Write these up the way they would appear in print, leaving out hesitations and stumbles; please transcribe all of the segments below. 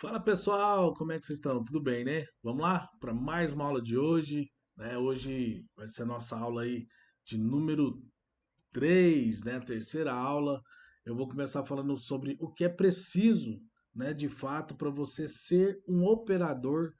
Fala pessoal, como é que vocês estão? Tudo bem, né? Vamos lá para mais uma aula de hoje, né? Hoje vai ser a nossa aula aí de número 3, né? A terceira aula. Eu vou começar falando sobre o que é preciso, né, de fato, para você ser um operador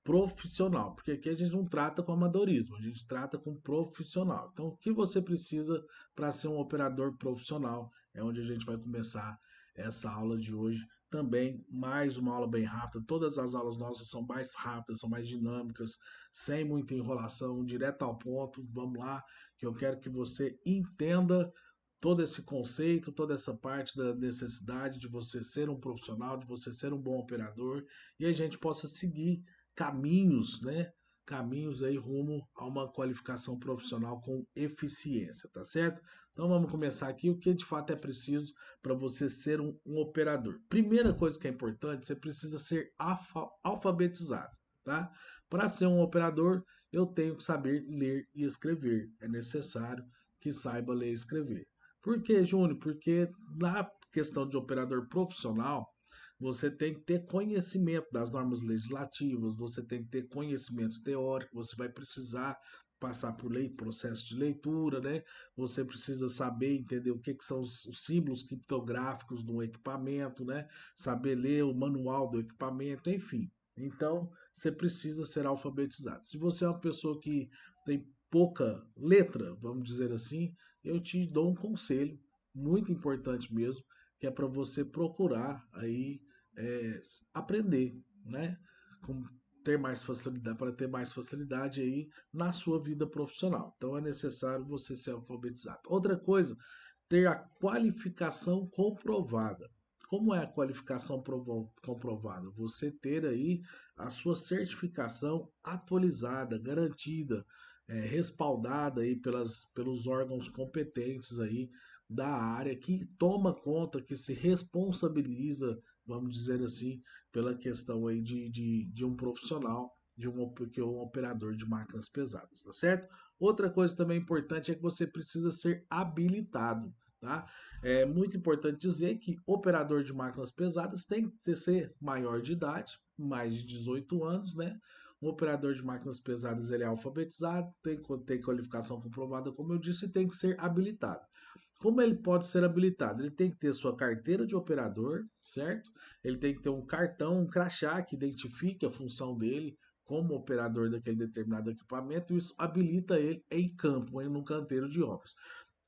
profissional, porque aqui a gente não trata com amadorismo, a gente trata com profissional. Então, o que você precisa para ser um operador profissional é onde a gente vai começar essa aula de hoje. Também mais uma aula bem rápida. Todas as aulas nossas são mais rápidas, são mais dinâmicas, sem muita enrolação, direto ao ponto. Vamos lá, que eu quero que você entenda todo esse conceito, toda essa parte da necessidade de você ser um profissional, de você ser um bom operador e a gente possa seguir caminhos, né? Caminhos aí rumo a uma qualificação profissional com eficiência, tá certo? Então vamos começar aqui o que de fato é preciso para você ser um operador. Primeira coisa que é importante, você precisa ser alfabetizado, tá? Para ser um operador, eu tenho que saber ler e escrever. É necessário que saiba ler e escrever. Por que, Júnior? Porque na questão de operador profissional, você tem que ter conhecimento das normas legislativas, você tem que ter conhecimentos teóricos, você vai precisar passar por processo de leitura, né? Você precisa saber entender o que são os símbolos criptográficos do equipamento, né? Saber ler o manual do equipamento, enfim. Então, você precisa ser alfabetizado. Se você é uma pessoa que tem pouca letra, vamos dizer assim, eu te dou um conselho muito importante mesmo, que é para você procurar aí é, aprender, né? Com ter mais facilidade, para ter mais facilidade aí na sua vida profissional. Então é necessário você ser alfabetizado. Outra coisa, ter a qualificação comprovada. Como é a qualificação comprovada? Você ter aí a sua certificação atualizada, garantida, respaldada aí pelos órgãos competentes aí da área que toma conta, que se responsabiliza, vamos dizer assim, pela questão aí de um profissional, que é um operador de máquinas pesadas, tá certo? Outra coisa também importante é que você precisa ser habilitado, tá? É muito importante dizer que operador de máquinas pesadas tem que ser maior de idade, mais de 18 anos, né? Um operador de máquinas pesadas ele é alfabetizado, tem que ter qualificação comprovada, como eu disse, e tem que ser habilitado. Como ele pode ser habilitado? Ele tem que ter sua carteira de operador, certo? Ele tem que ter um cartão, um crachá que identifique a função dele como operador daquele determinado equipamento, e isso habilita ele em campo, no canteiro de obras.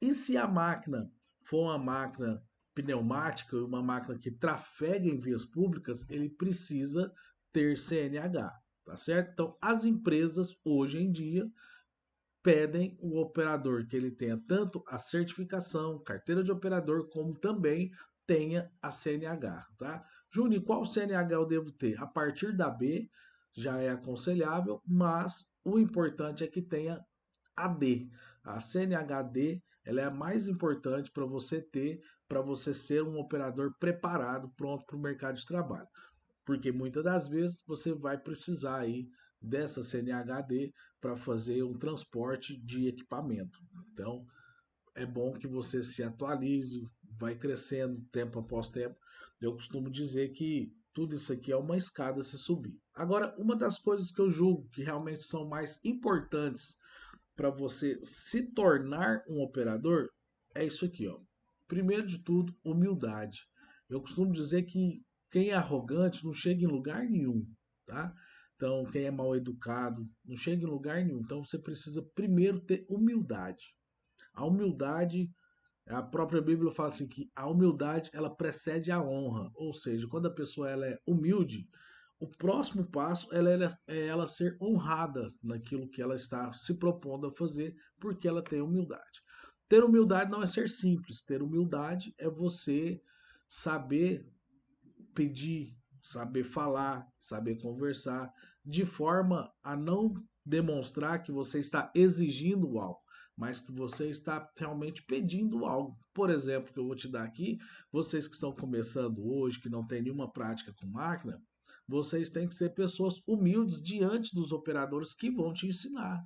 E se a máquina for uma máquina pneumática, uma máquina que trafega em vias públicas, ele precisa ter CNH, tá certo? Então, as empresas hoje em dia pedem o operador que ele tenha tanto a certificação, carteira de operador, como também tenha a CNH, tá? Júnior, qual CNH eu devo ter? A partir da B já é aconselhável, mas o importante é que tenha a D. A CNHD, ela é a mais importante para você ter, para você ser um operador preparado, pronto para o mercado de trabalho, porque muitas das vezes você vai precisar aí dessa CNHD para fazer um transporte de equipamento. Então, é bom que você se atualize, vai crescendo tempo após tempo. Eu costumo dizer que tudo isso aqui é uma escada a se subir. Agora, uma das coisas que eu julgo que realmente são mais importantes para você se tornar um operador é isso aqui, ó. Primeiro de tudo, humildade. Eu costumo dizer que quem é arrogante não chega em lugar nenhum, tá? Então, quem é mal educado não chega em lugar nenhum. Então, você precisa primeiro ter humildade. A humildade, a própria Bíblia fala assim que a humildade ela precede a honra, ou seja, quando a pessoa ela é humilde, o próximo passo é ela ser honrada naquilo que ela está se propondo a fazer, porque ela tem humildade. Ter humildade não é ser simples, ter humildade é você saber pedir, saber falar, saber conversar, de forma a não demonstrar que você está exigindo algo, mas que você está realmente pedindo algo. Por exemplo, que eu vou te dar aqui, vocês que estão começando hoje, que não têm nenhuma prática com máquina, vocês têm que ser pessoas humildes diante dos operadores que vão te ensinar.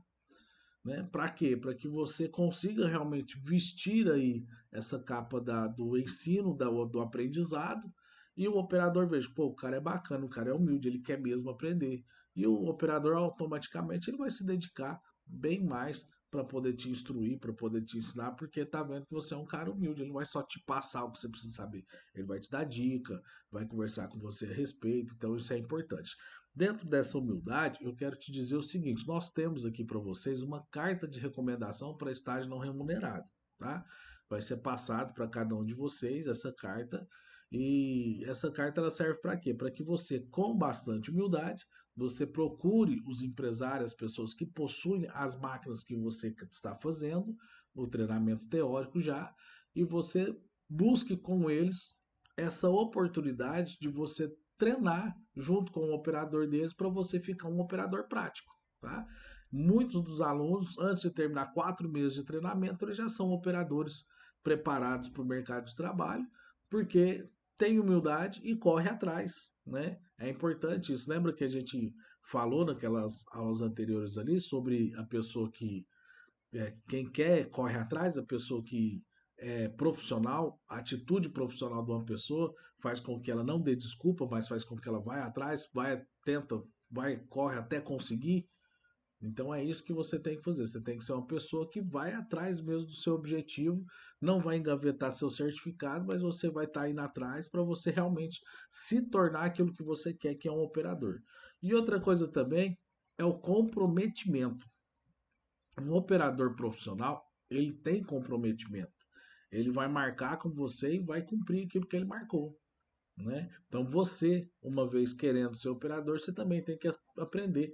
Né? Para quê? Para que você consiga realmente vestir aí essa capa do ensino, do aprendizado, e o operador veja, pô, o cara é bacana, o cara é humilde, ele quer mesmo aprender. E o operador automaticamente ele vai se dedicar bem mais para poder te instruir, para poder te ensinar, porque tá vendo que você é um cara humilde, ele não vai só te passar o que você precisa saber, ele vai te dar dica, vai conversar com você a respeito, então isso é importante. Dentro dessa humildade, eu quero te dizer o seguinte: nós temos aqui para vocês uma carta de recomendação para estágio não remunerado, tá? Vai ser passado para cada um de vocês essa carta. E essa carta ela serve para quê? Para que você, com bastante humildade, você procure os empresários, as pessoas que possuem as máquinas que você está fazendo, o treinamento teórico já, e você busque com eles essa oportunidade de você treinar junto com o operador deles para você ficar um operador prático, tá? Muitos dos alunos, antes de terminar 4 meses de treinamento, eles já são operadores preparados para o mercado de trabalho, porque tem humildade e corre atrás, né? É importante isso. Lembra que a gente falou naquelas aulas anteriores ali sobre a pessoa que quem quer corre atrás, a pessoa que é profissional, a atitude profissional de uma pessoa faz com que ela não dê desculpa, mas faz com que ela vá atrás, vai, tenta, vai, corre até conseguir. Então é isso que você tem que fazer. Você tem que ser uma pessoa que vai atrás mesmo do seu objetivo, não vai engavetar seu certificado, mas você vai estar indo atrás para você realmente se tornar aquilo que você quer, que é um operador. E outra coisa também é o comprometimento. Um operador profissional, ele tem comprometimento. Ele vai marcar com você e vai cumprir aquilo que ele marcou, né? Então você, uma vez querendo ser operador, você também tem que aprender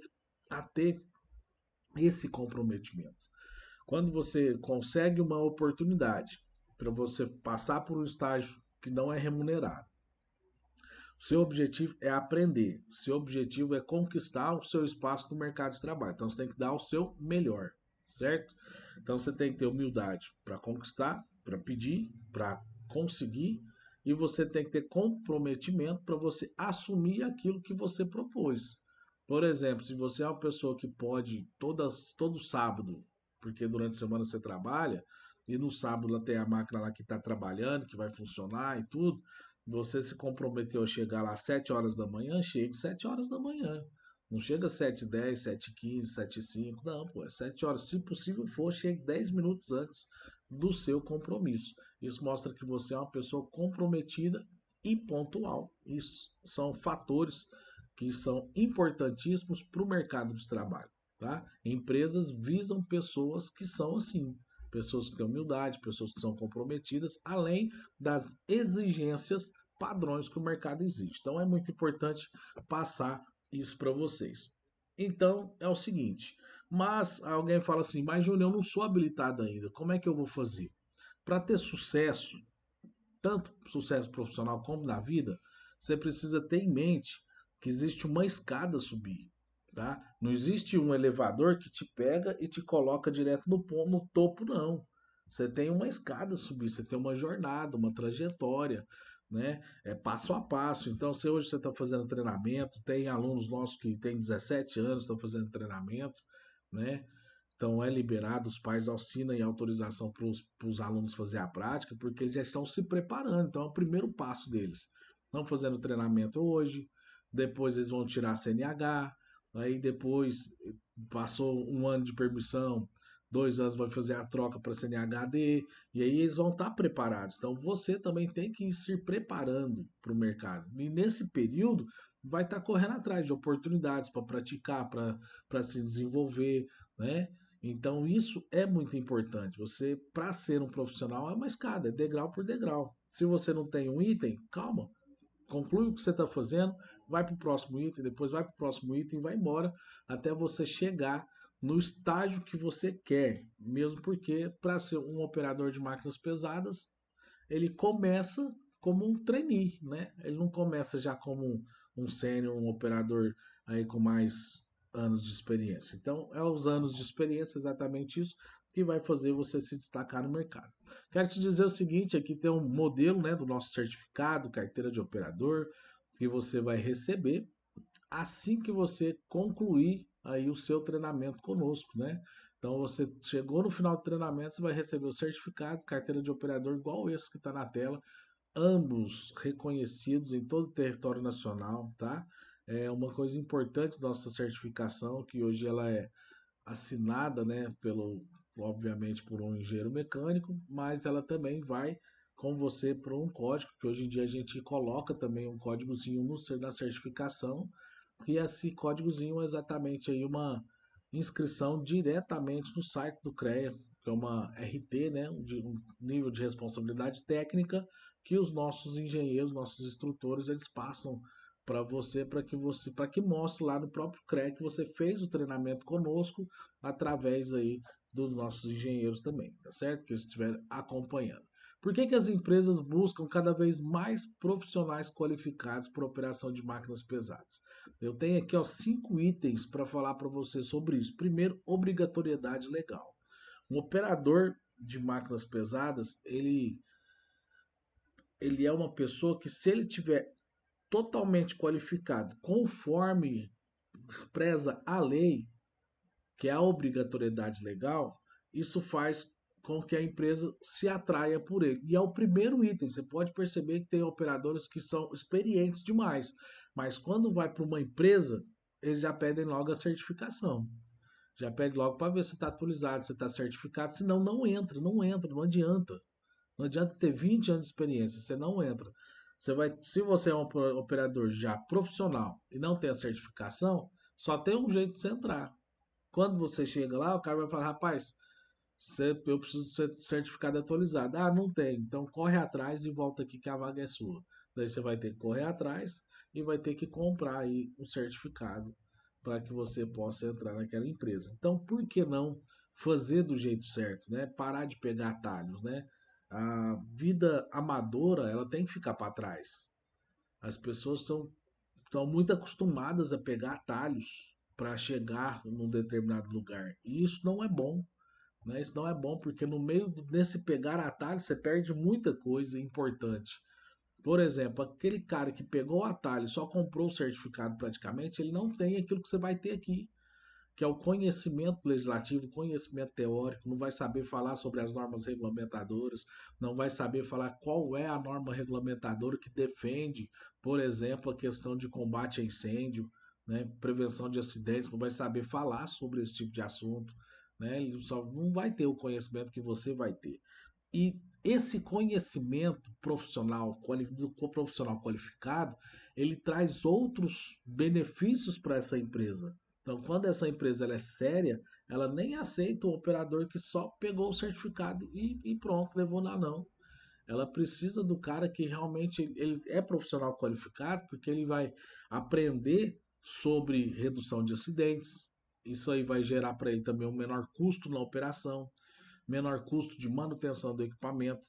a ter esse comprometimento. Quando você consegue uma oportunidade para você passar por um estágio que não é remunerado, seu objetivo é aprender, seu objetivo é conquistar o seu espaço no mercado de trabalho. Então você tem que dar o seu melhor, certo? Então você tem que ter humildade para conquistar, para pedir, para conseguir, e você tem que ter comprometimento para você assumir aquilo que você propôs. Por exemplo, se você é uma pessoa que pode todo sábado, porque durante a semana você trabalha, e no sábado lá tem a máquina lá que está trabalhando, que vai funcionar e tudo, você se comprometeu a chegar lá às 7 horas da manhã, chegue 7 horas da manhã. Não chega às 7h10, 7h15, 7h05, não, pô, é 7 horas. Se possível for, chegue 10 minutos antes do seu compromisso. Isso mostra que você é uma pessoa comprometida e pontual. Isso são fatores que são importantíssimos para o mercado de trabalho, tá? Empresas visam pessoas que são assim, pessoas que têm humildade, pessoas que são comprometidas, além das exigências padrões que o mercado exige. Então é muito importante passar isso para vocês. Então é o seguinte, mas alguém fala assim, mas Júnior, eu não sou habilitado ainda, como é que eu vou fazer? Para ter sucesso, tanto sucesso profissional como na vida, você precisa ter em mente que existe uma escada a subir, tá? Não existe um elevador que te pega e te coloca direto no topo, não. Você tem uma escada a subir, você tem uma jornada, uma trajetória, né? É passo a passo. Então, se hoje você está fazendo treinamento, tem alunos nossos que têm 17 anos, estão fazendo treinamento, né? Então é liberado, os pais assinam e autorização para os alunos fazer a prática, porque eles já estão se preparando. Então é o primeiro passo deles. Estão fazendo treinamento hoje, depois eles vão tirar a CNH, aí depois passou um ano de permissão, 2 anos vai fazer a troca para CNHD, e aí eles vão estar preparados. Então você também tem que ir se preparando para o mercado. E nesse período vai estar correndo atrás de oportunidades para praticar, para se desenvolver, né? Então isso é muito importante. Você, para ser um profissional, é uma escada, é degrau por degrau. Se você não tem um item, calma, conclui o que você está fazendo, vai para o próximo item, depois vai para o próximo item, vai embora até você chegar no estágio que você quer. Mesmo porque, para ser um operador de máquinas pesadas, ele começa como um trainee, né? Ele não começa já como um sênior, um operador aí com mais anos de experiência. Então, é os anos de experiência, exatamente isso, que vai fazer você se destacar no mercado. Quero te dizer o seguinte, aqui tem um modelo, né, do nosso certificado, carteira de operador, que você vai receber assim que você concluir aí o seu treinamento conosco, né? Então você chegou no final do treinamento, você vai receber o certificado, carteira de operador igual esse que está na tela, ambos reconhecidos em todo o território nacional, tá? É uma coisa importante da nossa certificação, que hoje ela é assinada, né, obviamente por um engenheiro mecânico, mas ela também vai com você por um código, que hoje em dia a gente coloca também um códigozinho na certificação, e esse códigozinho é exatamente aí uma inscrição diretamente no site do CREA, que é uma RT, né, um nível de responsabilidade técnica que os nossos engenheiros, nossos instrutores, eles passam para que mostre lá no próprio CREA que você fez o treinamento conosco através aí dos nossos engenheiros também, tá certo? Que estiver acompanhando. Por que, que as empresas buscam cada vez mais profissionais qualificados para operação de máquinas pesadas? Eu tenho aqui ó, 5 itens para falar para você sobre isso. Primeiro, obrigatoriedade legal. Um operador de máquinas pesadas, ele é uma pessoa que, se ele tiver totalmente qualificado, conforme preza a lei, que é a obrigatoriedade legal, isso faz com que a empresa se atraia por ele. E é o primeiro item. Você pode perceber que tem operadores que são experientes demais, mas quando vai para uma empresa, eles já pedem logo a certificação. Já pede logo para ver se está atualizado, se está certificado, senão não entra, não entra, não adianta. Não adianta ter 20 anos de experiência, você não entra. Se você é um operador já profissional e não tem a certificação, só tem um jeito de você entrar. Quando você chega lá, o cara vai falar, rapaz, eu preciso ser certificado atualizado. Ah, não tem. Então corre atrás e volta aqui que a vaga é sua. Daí você vai ter que correr atrás e vai ter que comprar aí um certificado para que você possa entrar naquela empresa. Então, por que não fazer do jeito certo, né? Parar de pegar atalhos, né? A vida amadora, ela tem que ficar para trás. As pessoas estão muito acostumadas a pegar atalhos para chegar num determinado lugar. E isso não é bom, né? Isso não é bom porque no meio desse pegar atalho você perde muita coisa importante. Por exemplo, aquele cara que pegou o atalho e só comprou o certificado praticamente, ele não tem aquilo que você vai ter aqui, que é o conhecimento legislativo, conhecimento teórico, não vai saber falar sobre as normas regulamentadoras, não vai saber falar qual é a norma regulamentadora que defende, por exemplo, a questão de combate a incêndio, né, prevenção de acidentes, não vai saber falar sobre esse tipo de assunto, né, ele só não vai ter o conhecimento que você vai ter. E esse conhecimento profissional qualificado, ele traz outros benefícios para essa empresa. Então, quando essa empresa ela é séria, ela nem aceita o operador que só pegou o certificado e pronto, levou lá não. Ela precisa do cara que realmente ele é profissional qualificado, porque ele vai aprender sobre redução de acidentes. Isso aí vai gerar para ele também um menor custo na operação, menor custo de manutenção do equipamento,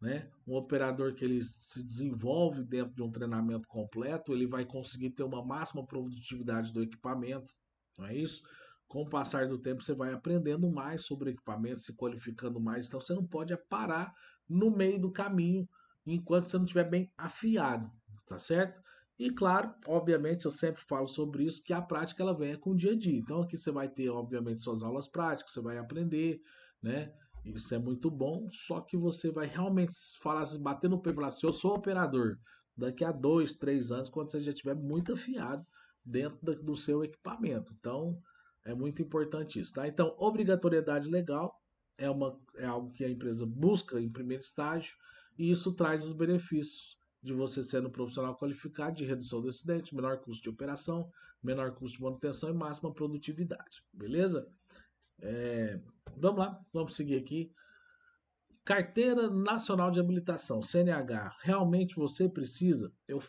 né? Um operador que ele se desenvolve dentro de um treinamento completo, ele vai conseguir ter uma máxima produtividade do equipamento, não é isso? Com o passar do tempo, você vai aprendendo mais sobre o equipamento, se qualificando mais. Então, você não pode parar no meio do caminho enquanto você não estiver bem afiado, tá certo? E claro, obviamente, eu sempre falo sobre isso, que a prática ela vem com o dia a dia. Então, aqui você vai ter, obviamente, suas aulas práticas, você vai aprender, né? Isso é muito bom, só que você vai realmente falar assim, bater no pé e falar assim, eu sou operador. Daqui a 2, 3 anos, quando você já estiver muito afiado dentro do seu equipamento. Então, é muito importante isso, tá? Então, obrigatoriedade legal é algo que a empresa busca em primeiro estágio e isso traz os benefícios de você sendo um profissional qualificado, de redução do acidente, menor custo de operação, menor custo de manutenção e máxima produtividade, beleza? É, vamos lá, vamos seguir aqui. Carteira Nacional de Habilitação, CNH, realmente você precisa? Eu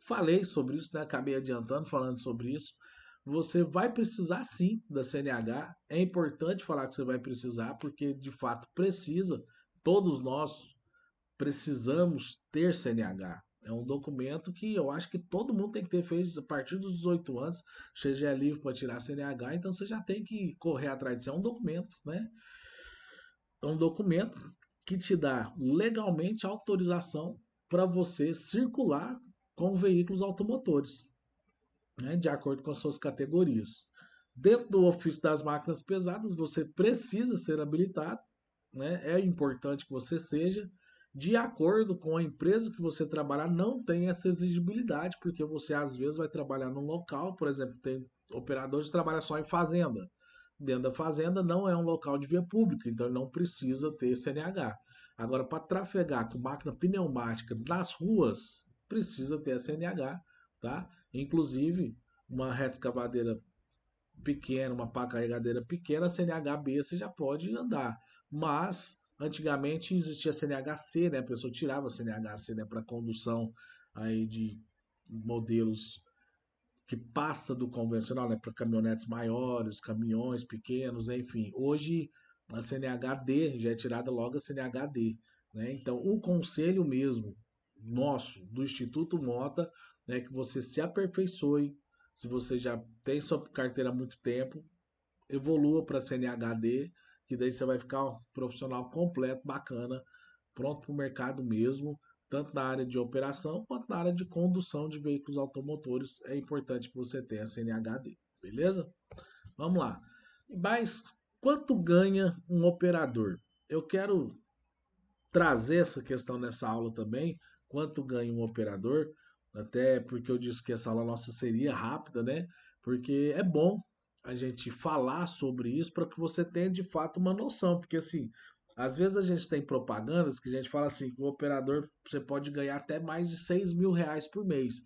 falei sobre isso, né? Acabei adiantando falando sobre isso. Você vai precisar sim da CNH. É importante falar que você vai precisar, porque de fato precisa. Todos nós precisamos ter CNH. É um documento que eu acho que todo mundo tem que ter feito a partir dos 18 anos. Você já é livre para tirar CNH, então você já tem que correr atrás disso. É um documento, né? É um documento que te dá legalmente autorização para você circular com veículos automotores, né, de acordo com as suas categorias. Dentro do ofício das máquinas pesadas, você precisa ser habilitado, né, é importante que você seja, De acordo com a empresa que você trabalhar, não tem essa exigibilidade, porque você às vezes vai trabalhar num local, por exemplo, tem operador que trabalha só em fazenda. Dentro da fazenda não é um local de via pública, então ele não precisa ter CNH. Agora, para trafegar com máquina pneumática nas ruas, precisa ter a CNH, tá? Inclusive, uma reta escavadeira pequena, uma pá carregadeira pequena, CNHB você já pode andar. Mas antigamente existia CNHC, né? A pessoa tirava CNHC, né, para condução aí de modelos que passa do convencional, né, para caminhonetes maiores, caminhões pequenos, enfim. Hoje a CNHD já é tirada logo a CNHD, né? Então o conselho mesmo nosso do Instituto Mota é que você se aperfeiçoe. Se você já tem sua carteira há muito tempo, evolua para CNHD, que daí você vai ficar um profissional completo, bacana, pronto para o mercado mesmo, tanto na área de operação quanto na área de condução de veículos automotores. É importante que você tenha CNHD, beleza? Vamos lá. Mas quanto ganha um operador? Eu quero trazer essa questão nessa aula também, quanto ganha um operador, até porque eu disse que essa aula nossa seria rápida, né? Porque é bom a gente falar sobre isso para que você tenha de fato uma noção, porque assim, às vezes a gente tem propagandas que a gente fala assim, que o operador você pode ganhar até mais de R$ 6.000 por mês.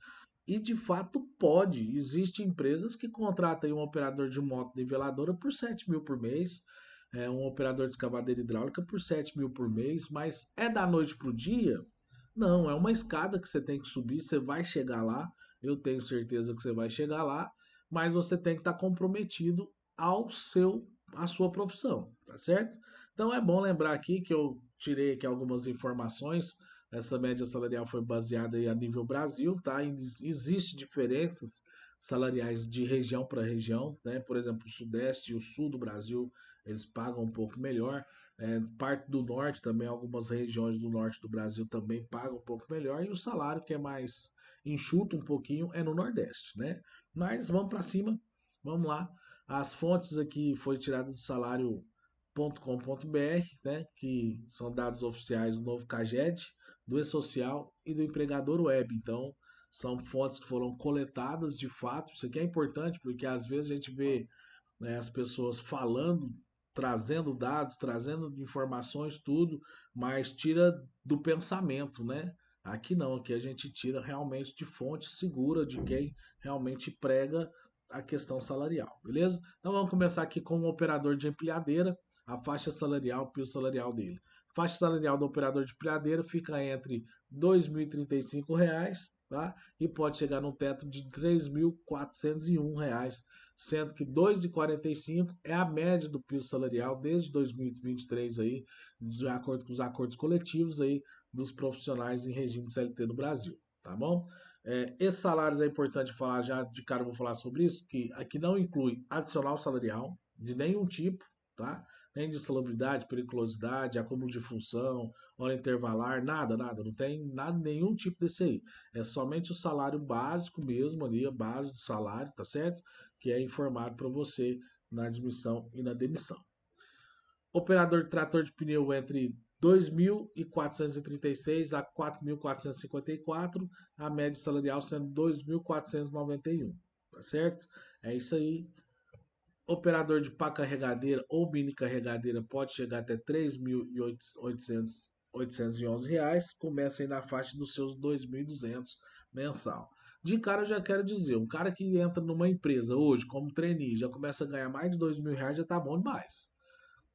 E de fato pode. Existem empresas que contratam um operador de moto niveladora por 7.000 por mês, um operador de escavadeira hidráulica por 7.000 por mês, mas é da noite para o dia? Não, é uma escada que você tem que subir, você vai chegar lá, eu tenho certeza que você vai chegar lá, mas você tem que estar comprometido ao seu, à sua profissão, tá certo? Então é bom lembrar aqui que eu tirei aqui algumas informações. Essa média salarial foi baseada aí a nível Brasil, tá? Existem diferenças salariais de região para região, né? Por exemplo, o Sudeste e o Sul do Brasil, eles pagam um pouco melhor. Parte do Norte também, algumas regiões do Norte do Brasil também pagam um pouco melhor. E o salário que é mais enxuto um pouquinho é no Nordeste, né? Mas vamos para cima, vamos lá. As fontes aqui foi tirada do salário.com.br, né? Que são dados oficiais do novo CAGED, do E-Social e do Empregador Web. Então, são fontes que foram coletadas de fato. Isso aqui é importante porque às vezes a gente vê, né, as pessoas falando, trazendo dados, trazendo informações, tudo, mas tira do pensamento, né? Aqui não, aqui a gente tira realmente de fonte segura de quem realmente prega a questão salarial, beleza? Então vamos começar aqui com o operador de empilhadeira, a faixa salarial, o piso salarial dele. A faixa salarial do operador de empilhadeira fica entre R$ 2.035, tá? E pode chegar no teto de R$ 3.401, sendo que 2,45 é a média do piso salarial desde 2023 aí, de acordo com os acordos coletivos aí dos profissionais em regime de CLT no Brasil, tá bom? Esses salários é importante falar, já de cara eu vou falar sobre isso, que aqui não inclui adicional salarial de nenhum tipo, tá? Nem de salubridade, periculosidade, acúmulo de função, hora intervalar, nada, nada, não tem nada, nenhum tipo desse aí. É somente o salário básico mesmo ali, a base do salário, tá certo? Que é informado para você na admissão e na demissão. Operador de trator de pneu entre 2.436 a 4.454, a média salarial sendo 2.491, tá certo? É isso aí. Operador de pá carregadeira ou mini carregadeira pode chegar até R$ 3.811, começa aí na faixa dos seus 2.200 mensal. De cara eu já quero dizer, um cara que entra numa empresa hoje como trainee, já começa a ganhar mais de R$ 2.000, já tá bom demais.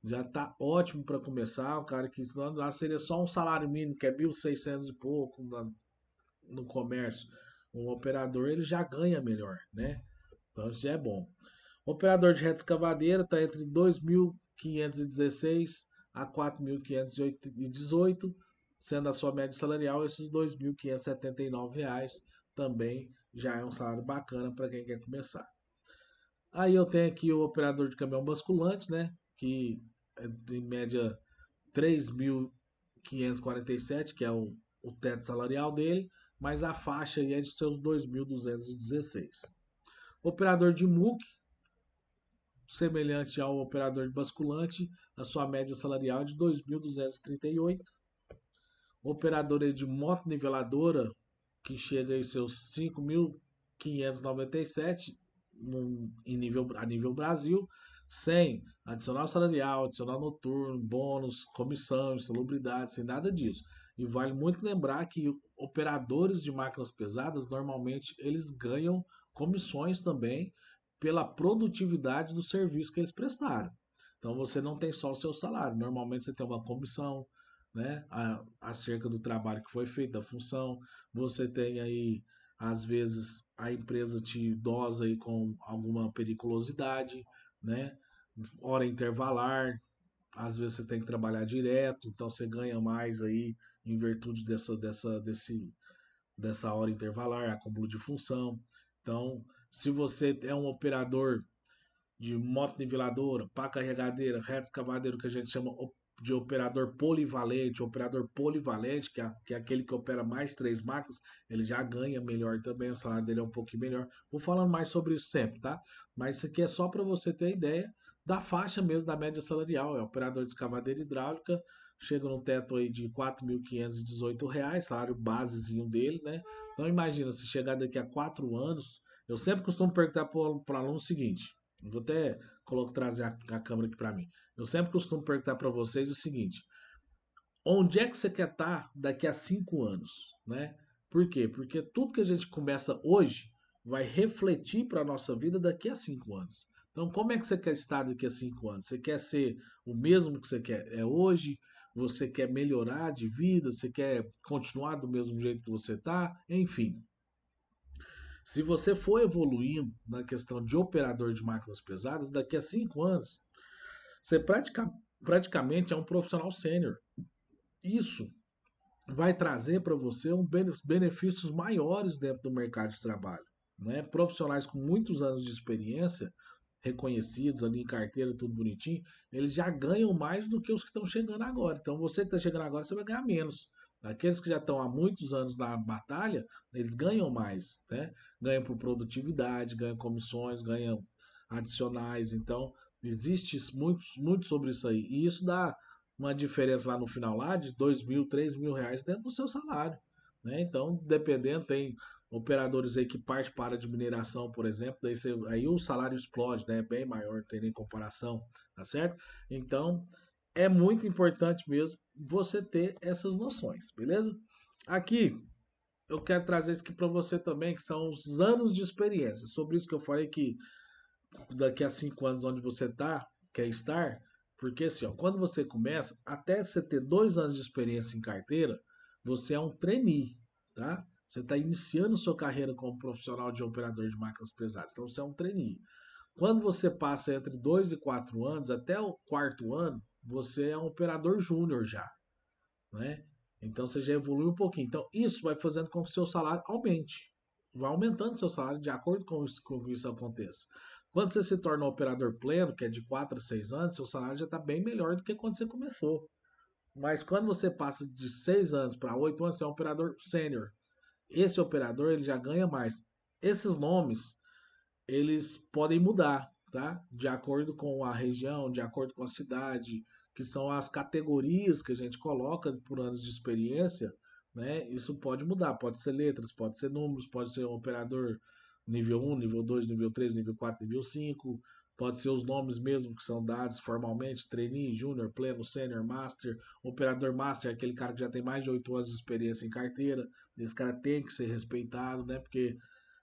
Já tá ótimo para começar, o cara que lá seria só um salário mínimo, que é 1.600 e pouco no comércio. Um operador ele já ganha melhor, né? Então isso já é bom. O operador de reta escavadeira está entre 2.516 a 4.518, sendo a sua média salarial esses R$ 2.579, também já é um salário bacana para quem quer começar. Aí eu tenho aqui o operador de caminhão basculante, né, que é em média 3.547, que é o teto salarial dele, mas a faixa aí é de seus 2.216. Operador de MUC, semelhante ao operador de basculante, a sua média salarial é de 2.238. operador aí de moto-niveladora, que chega aí seus 5.597 a nível Brasil, sem adicional salarial, adicional noturno, bônus, comissão, insalubridade, sem nada disso. E vale muito lembrar que operadores de máquinas pesadas, normalmente, eles ganham comissões também pela produtividade do serviço que eles prestaram. Então você não tem só o seu salário, normalmente você tem uma comissão, né, acerca do trabalho que foi feito, da função. Você tem aí, às vezes, a empresa te dosa aí com alguma periculosidade, né? Hora intervalar, às vezes você tem que trabalhar direto, então você ganha mais aí em virtude dessa hora intervalar, acúmulo de função. Então, se você é um operador de moto niveladora, pá carregadeira, reto escavadeiro, que a gente chama de operador polivalente, que é aquele que opera mais três máquinas, ele já ganha melhor também, o salário dele é um pouquinho melhor. Vou falando mais sobre isso sempre, tá? Mas isso aqui é só para você ter ideia da faixa mesmo da média salarial. É operador de escavadeira hidráulica, chega no teto aí de R$ 4.518, salário basezinho dele, né? Então imagina, se chegar daqui a 4 anos, eu sempre costumo perguntar para o aluno o seguinte, vou até trazer a câmera aqui para mim. Eu sempre costumo perguntar para vocês o seguinte: onde é que você quer estar daqui a 5 anos, né? Por quê? Porque tudo que a gente começa hoje vai refletir para a nossa vida daqui a 5 anos. Então, como é que você quer estar daqui a 5 anos? Você quer ser o mesmo que você quer hoje? Você quer melhorar de vida? Você quer continuar do mesmo jeito que você está? Enfim, se você for evoluindo na questão de operador de máquinas pesadas, daqui a 5 anos, você praticamente é um profissional sênior. Isso vai trazer para você benefícios maiores dentro do mercado de trabalho. Né? Profissionais com muitos anos de experiência, reconhecidos ali em carteira, tudo bonitinho, eles já ganham mais do que os que estão chegando agora. Então você que está chegando agora, você vai ganhar menos. Aqueles que já estão há muitos anos na batalha, eles ganham mais, né? Ganham por produtividade, ganham comissões, ganham adicionais. Então, existe muito sobre isso aí. E isso dá uma diferença lá no final lá de 2.000, 3.000 reais dentro do seu salário, né? Então, dependendo, tem operadores aí que parte para a de mineração, por exemplo, aí o salário explode, né? É bem maior, não tem nem comparação, tá certo? Então, é muito importante mesmo você ter essas noções, beleza? Aqui eu quero trazer isso aqui para você também, que são os anos de experiência. Sobre isso que eu falei que daqui a 5 anos onde você quer estar, porque assim, ó, quando você começa, até você ter 2 anos de experiência em carteira, você é um trainee, tá? Você está iniciando sua carreira como profissional de operador de máquinas pesadas, então você é um trainee. Quando você passa entre 2 e 4 anos, até o quarto ano, você é um operador júnior já, né? Então você já evolui um pouquinho. Então isso vai fazendo com que o seu salário aumente. Vai aumentando seu salário de acordo com que isso aconteça. Quando você se torna um operador pleno, que é de 4 a 6 anos, seu salário já está bem melhor do que quando você começou. Mas quando você passa de 6 anos para 8 anos, você é um operador sênior. Esse operador ele já ganha mais. Esses nomes eles podem mudar, tá? De acordo com a região, de acordo com a cidade, que são as categorias que a gente coloca por anos de experiência, né? Isso pode mudar, pode ser letras, pode ser números, pode ser um operador nível 1, nível 2, nível 3, nível 4, nível 5, pode ser os nomes mesmo que são dados formalmente, trainee, júnior, pleno, sênior, master, operador master, aquele cara que já tem mais de 8 anos de experiência em carteira, esse cara tem que ser respeitado, né? Porque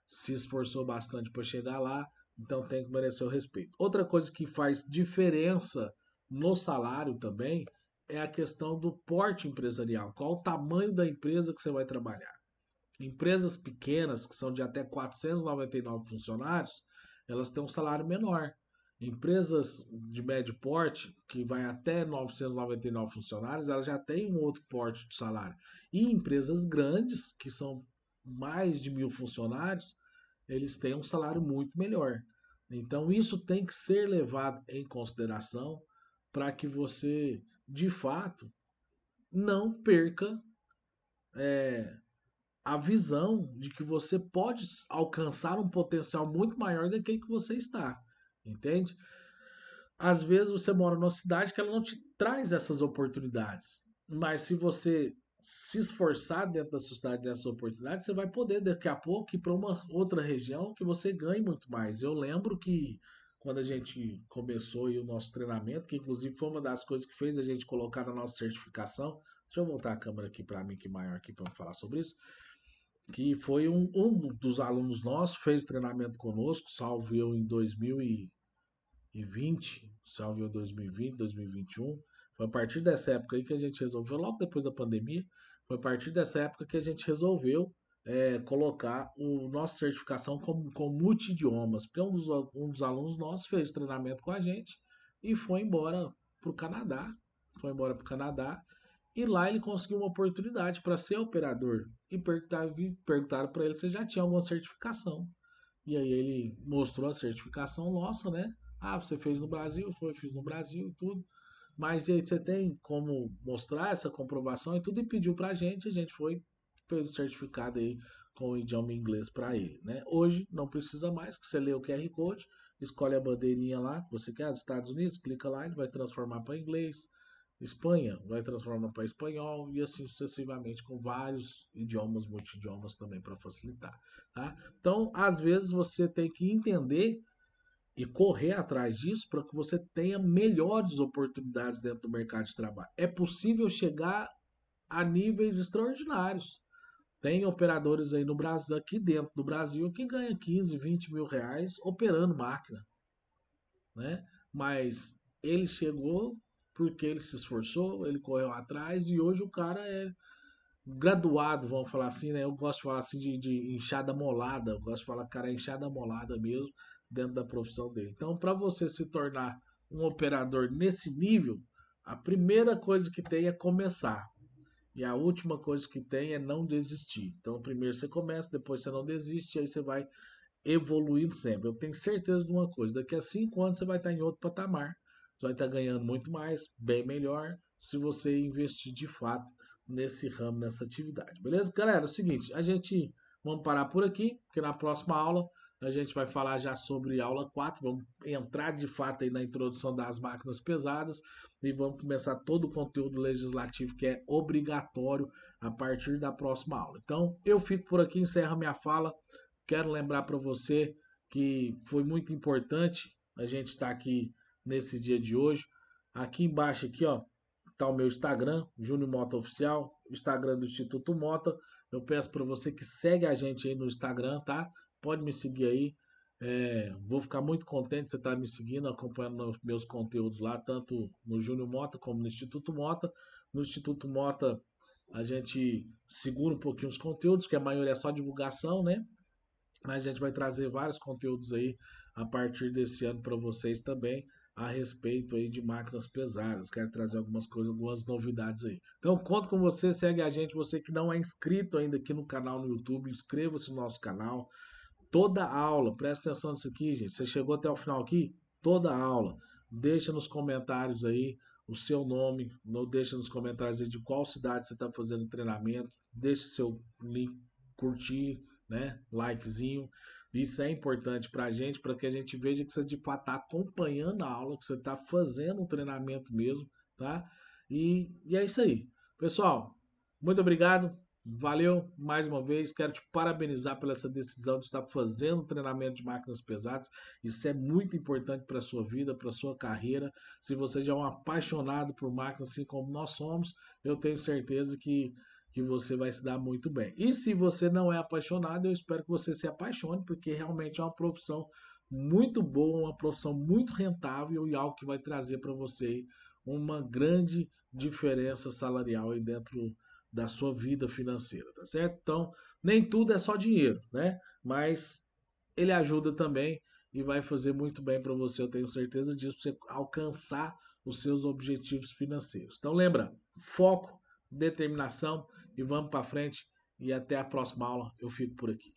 se esforçou bastante para chegar lá, então tem que merecer o respeito. Outra coisa que faz diferença no salário também é a questão do porte empresarial. Qual o tamanho da empresa que você vai trabalhar? Empresas pequenas, que são de até 499 funcionários, elas têm um salário menor. Empresas de médio porte, que vai até 999 funcionários, elas já têm um outro porte de salário. E empresas grandes, que são mais de 1.000 funcionários, eles têm um salário muito melhor. Então, isso tem que ser levado em consideração para que você, de fato, não perca a visão de que você pode alcançar um potencial muito maior daquele que você está, entende? Às vezes você mora numa cidade que ela não te traz essas oportunidades, mas se você se esforçar dentro da sociedade dessa oportunidade, você vai poder daqui a pouco ir para uma outra região que você ganhe muito mais. Eu lembro que quando a gente começou aí o nosso treinamento, que inclusive foi uma das coisas que fez a gente colocar na nossa certificação. Deixa eu voltar a câmera aqui para mim, que maior aqui para falar sobre isso. Que foi um dos alunos nossos, fez treinamento conosco, salvo eu em 2020, salvo eu 2020, 2021. Foi a partir dessa época aí que a gente resolveu, logo depois da pandemia, foi a partir dessa época que a gente resolveu colocar o nossa certificação como multi-idiomas, porque um dos alunos nossos fez treinamento com a gente e foi embora para o Canadá. Foi embora para o Canadá e lá ele conseguiu uma oportunidade para ser operador. E perguntaram para ele se já tinha alguma certificação. E aí ele mostrou a certificação nossa, né? Ah, você fez no Brasil? Foi, fiz no Brasil e tudo. Mas e aí você tem como mostrar essa comprovação e tudo? E pediu pra gente, a gente foi, fez o certificado aí com o idioma inglês para ele, né? Hoje não precisa mais, que você lê o QR Code, escolhe a bandeirinha lá que você quer, dos Estados Unidos, clica lá, ele vai transformar para inglês. Espanha vai transformar para espanhol e assim sucessivamente com vários idiomas, multi-idiomas também para facilitar, tá? Então, às vezes você tem que entender e correr atrás disso para que você tenha melhores oportunidades dentro do mercado de trabalho. É possível chegar a níveis extraordinários. Tem operadores aí no Brasil, aqui dentro do Brasil, que ganham 15, 20 mil reais operando máquina, né? Mas ele chegou porque ele se esforçou, ele correu atrás e hoje o cara é graduado, vamos falar assim, né? Eu gosto de falar assim de enxada molada, eu gosto de falar que o cara é enxada molada mesmo dentro da profissão dele. Então, para você se tornar um operador nesse nível, a primeira coisa que tem é começar. E a última coisa que tem é não desistir. Então, primeiro você começa, depois você não desiste, e aí você vai evoluindo sempre. Eu tenho certeza de uma coisa: daqui a 5 anos você vai estar em outro patamar, você vai estar ganhando muito mais, bem melhor, se você investir de fato nesse ramo, nessa atividade. Beleza? Galera, é o seguinte, a gente vamos parar por aqui, porque na próxima aula a gente vai falar já sobre aula 4, vamos entrar de fato aí na introdução das máquinas pesadas e vamos começar todo o conteúdo legislativo que é obrigatório a partir da próxima aula. Então, eu fico por aqui, encerro minha fala. Quero lembrar para você que foi muito importante a gente estar aqui nesse dia de hoje. Aqui embaixo aqui, ó, tá o meu Instagram, Júnior Mota Oficial, Instagram do Instituto Mota. Eu peço para você que segue a gente aí no Instagram, tá? Pode me seguir aí. Vou ficar muito contente de você estar me seguindo, acompanhando meus conteúdos lá, tanto no Júnior Mota como no Instituto Mota. No Instituto Mota a gente segura um pouquinho os conteúdos, que a maioria é só divulgação, né? Mas a gente vai trazer vários conteúdos aí a partir desse ano para vocês também a respeito aí de máquinas pesadas. Quero trazer algumas coisas, algumas novidades aí. Então conto com você, segue a gente, você que não é inscrito ainda aqui no canal no YouTube, inscreva-se no nosso canal. Toda aula, presta atenção nisso aqui, gente. Você chegou até o final aqui? Toda aula. Deixa nos comentários aí o seu nome, não deixa nos comentários aí de qual cidade você está fazendo treinamento, deixa seu link, curtir, né? Likezinho. Isso é importante para a gente, para que a gente veja que você de fato está acompanhando a aula, que você está fazendo um treinamento mesmo, tá? E é isso aí. Pessoal, muito obrigado. Valeu mais uma vez. Quero te parabenizar pela essa decisão de estar fazendo treinamento de máquinas pesadas. Isso é muito importante para a sua vida, para a sua carreira. Se você já é um apaixonado por máquinas, assim como nós somos, eu tenho certeza que você vai se dar muito bem. E se você não é apaixonado, eu espero que você se apaixone, porque realmente é uma profissão muito boa, uma profissão muito rentável e algo que vai trazer para você uma grande diferença salarial aí dentro da sua vida financeira, tá certo? Então, nem tudo é só dinheiro, né? Mas ele ajuda também e vai fazer muito bem para você, eu tenho certeza disso, para você alcançar os seus objetivos financeiros. Então, lembra, foco, determinação e vamos para frente. E até a próxima aula. Eu fico por aqui.